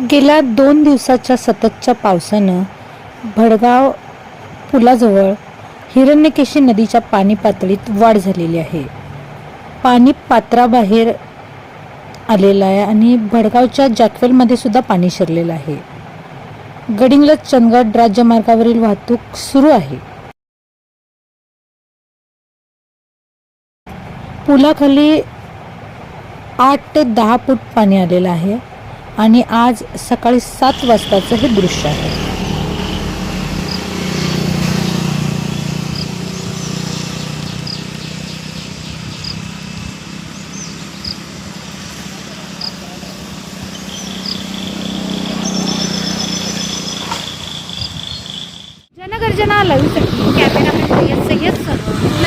गेल्या 2 दिवसाच्या सततच्या पावसानं भडगाव पुलाजवळ हिरण्यकेशी नदीच्या पाणी पातळीत वाढ झालेली आहे. पाणी पात्राबाहेर आलेलं आहे आणि भडगावच्या जॅकवेलमध्ये सुद्धा पाणी शिरलेलं आहे. गडिंग्लज चंदगड राज्यमार्गावरील वाहतूक सुरू आहे. पुलाखाली 8 ते 10 फूट पाणी आलेलं आहे आणि आज सकाळी 7 वाजताचं हे दृश्य आहे. जनगर्जना लाईव्हसाठी कॅमेरामॅन सय्यद सय्यद सह